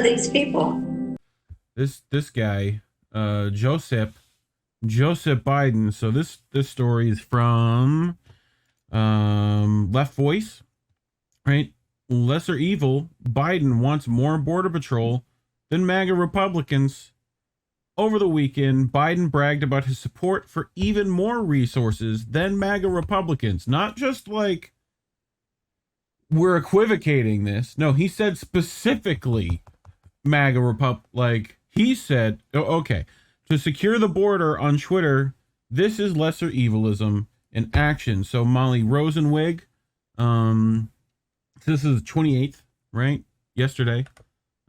are these people? This guy, Joseph Biden. So this story is from Left Voice, right? Lesser evil. Biden wants more border patrol than MAGA Republicans. Over the weekend, Biden bragged about his support for even more resources than MAGA Republicans. Not just like we're equivocating this. No, he said specifically MAGA like he said, oh, okay, to secure the border on Twitter, this is lesser evilism in action. So Molly Rosenzweig, this is the 28th, right? Yesterday.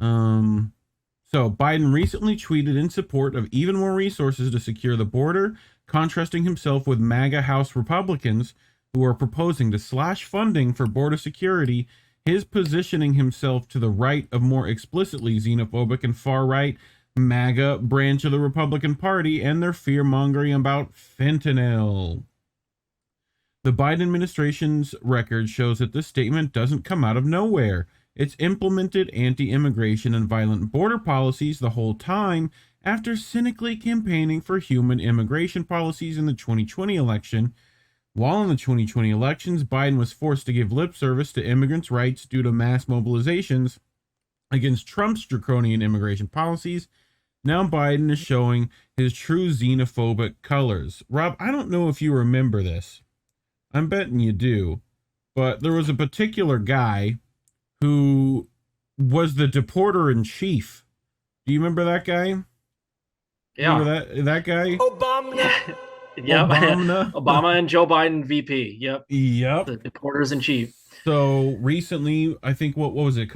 So Biden recently tweeted in support of even more resources to secure the border, contrasting himself with MAGA House Republicans who are proposing to slash funding for border security, his positioning himself to the right of more explicitly xenophobic and far-right MAGA branch of the Republican Party and their fear-mongering about fentanyl. The Biden administration's record shows that this statement doesn't come out of nowhere. It's implemented anti-immigration and violent border policies the whole time after cynically campaigning for human immigration policies in the 2020 election. While in the 2020 elections, Biden was forced to give lip service to immigrants' rights due to mass mobilizations against Trump's draconian immigration policies. Now Biden is showing his true xenophobic colors. Rob, I don't know if you remember this. I'm betting you do. But there was a particular guy who was the deporter in chief. Do you remember that guy? Yeah. Remember that guy? Obama. Yep. Obama and Joe Biden VP. Yep. The deporters in chief. So recently, I think what was it?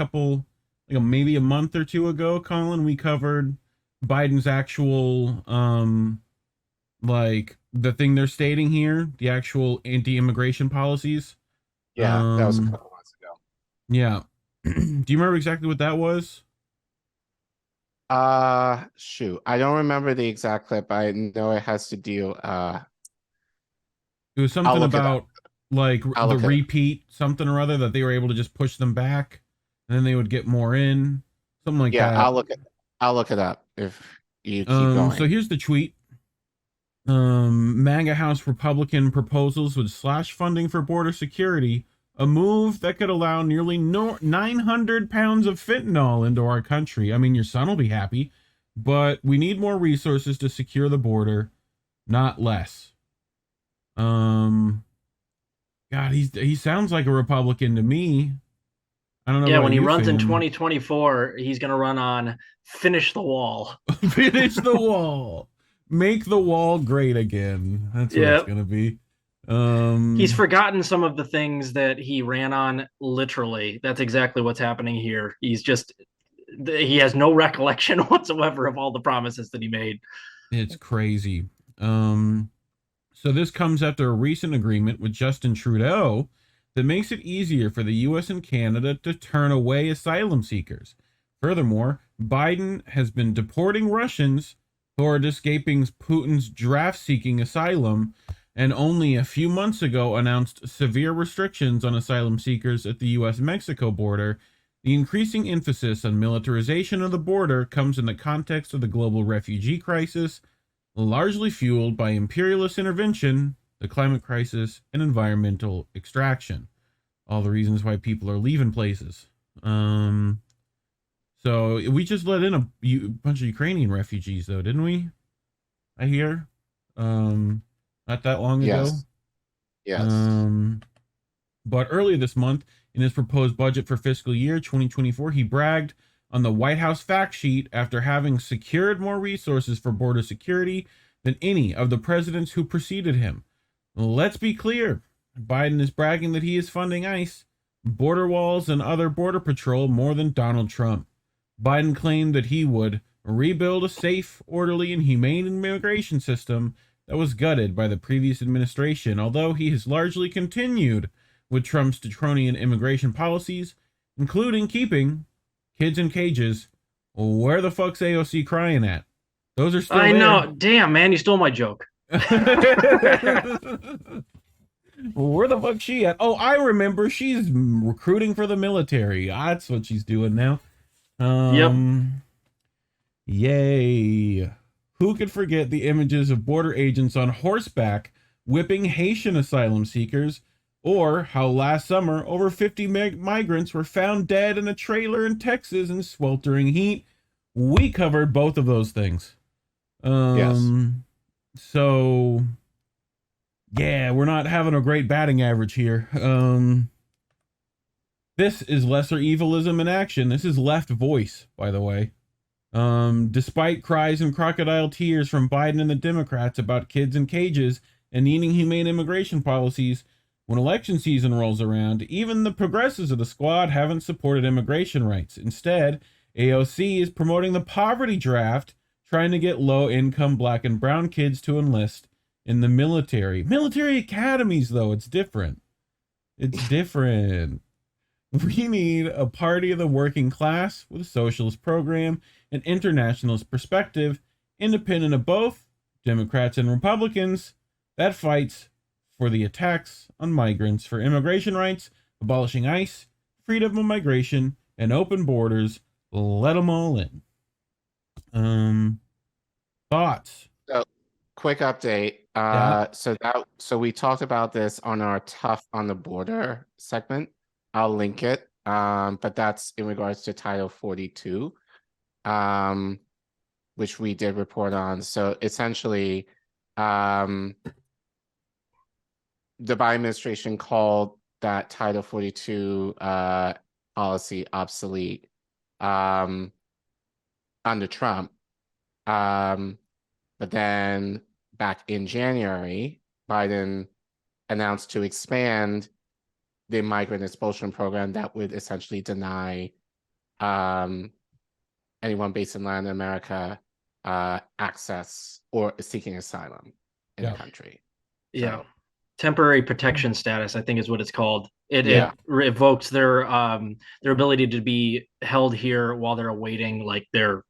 Maybe a month or two ago, Collin, we covered Biden's actual like the thing they're stating here, the actual anti-immigration policies. Yeah, that was a couple months ago. Yeah. Do you remember exactly what that was? Shoot, I don't remember the exact clip. I know it has to do. It was something about like the repeat something or other that they were able to just push them back, and then they would get more in, something like that. Yeah, I'll look it up if you keep going. So here's the tweet. MAGA House Republican proposals would slash funding for border security, a move that could allow nearly 900 pounds of fentanyl into our country. I mean, your son will be happy, but we need more resources to secure the border, not less. God, he sounds like a Republican to me. I don't know. Yeah, when he runs in 2024, he's going to run on finish the wall. Finish the wall. Make the wall great again. That's what it's going to be. He's forgotten some of the things that he ran on. Literally, that's exactly what's happening here. He has no recollection whatsoever of all the promises that he made. It's crazy. So this comes after a recent agreement with Justin Trudeau that makes it easier for the U.S. and Canada to turn away asylum seekers. Furthermore, Biden has been deporting Russians who are escaping Putin's draft-seeking asylum, and only a few months ago announced severe restrictions on asylum seekers at the U.S.-Mexico border. The increasing emphasis on militarization of the border comes in the context of the global refugee crisis, largely fueled by imperialist intervention, the climate crisis, and environmental extraction. All the reasons why people are leaving places. So we just let in a bunch of Ukrainian refugees, though, didn't we? I hear. Not that long ago. Yes. But earlier this month, in his proposed budget for fiscal year 2024, he bragged on the White House fact sheet after having secured more resources for border security than any of the presidents who preceded him. Let's be clear. Biden is bragging that he is funding ICE, border walls, and other border patrol more than Donald Trump. Biden claimed that he would rebuild a safe, orderly, and humane immigration system that was gutted by the previous administration, although he has largely continued with Trump's draconian immigration policies, including keeping kids in cages. Where the fuck's AOC crying at? Those are still I there. know. Damn, man, you stole my joke. Where the fuck's she at? Oh, I remember. She's recruiting for the military. That's what she's doing now. Yep. Yay. Who could forget the images of border agents on horseback whipping Haitian asylum seekers, or how last summer over 50 migrants were found dead in a trailer in Texas in sweltering heat? We covered both of those things. Yes. So yeah, we're not having a great batting average here. This is lesser evilism in action. This is left voice, by the way. Despite cries and crocodile tears from Biden and the Democrats about kids in cages and needing humane immigration policies, when election season rolls around, even the progressives of the squad haven't supported immigration rights. Instead, AOC is promoting the poverty draft, trying to get low-income black and brown kids to enlist in the military. Military academies, though, it's different. It's different. We need a party of the working class with a socialist program, an internationalist perspective, independent of both Democrats and Republicans, that fights for the attacks on migrants, for immigration rights, abolishing ICE, freedom of migration, and open borders. Let them all in. Thoughts? So, quick update. Yeah. So we talked about this on our Tough on the Border segment. I'll link it. But that's in regards to Title 42, which we did report on. So essentially, the Biden administration called that Title 42 policy obsolete under Trump. But then back in January, Biden announced to expand the migrant expulsion program that would essentially deny anyone based in Latin America access or seeking asylum in the country. Yeah. Temporary protection status, I think, is what it's called. It revokes their ability to be held here while they're awaiting like their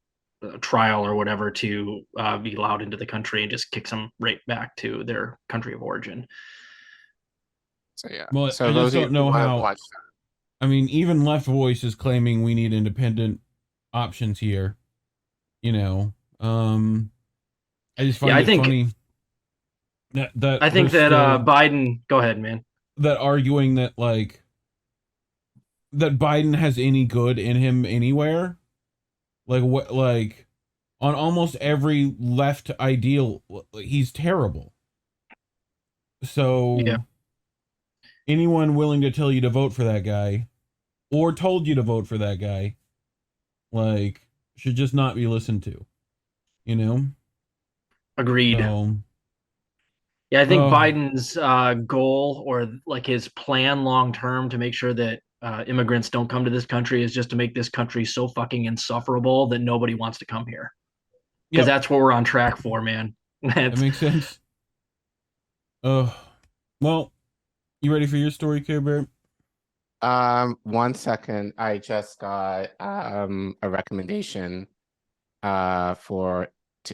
trial or whatever to be allowed into the country, and just kicks them right back to their country of origin. So yeah. Well, so I just don't know how. I mean, even Left Voice is claiming we need independent options here. You know, I just find it funny that I think that Biden. Go ahead, man. That arguing that like that Biden has any good in him anywhere, like what, like on almost every left ideal, he's terrible. So yeah. Anyone willing to tell you to vote for that guy, or told you to vote for that guy, like should just not be listened to. You know. Agreed. Yeah, I think Biden's goal, or like his plan long term, to make sure that immigrants don't come to this country is just to make this country so fucking insufferable that nobody wants to come here. Because that's what we're on track for, man. That makes sense. Well, you ready for your story, Care Bear? 1 second. I just got a recommendation for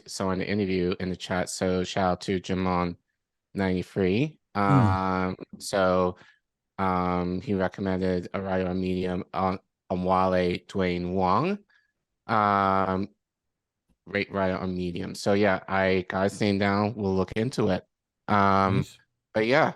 someone to interview in the chat. So shout out to Jamon 93. So he recommended a writer on Medium on Wale Dwayne Wong. Great writer on Medium. So yeah, I got his name down. We'll look into it. Nice. But yeah,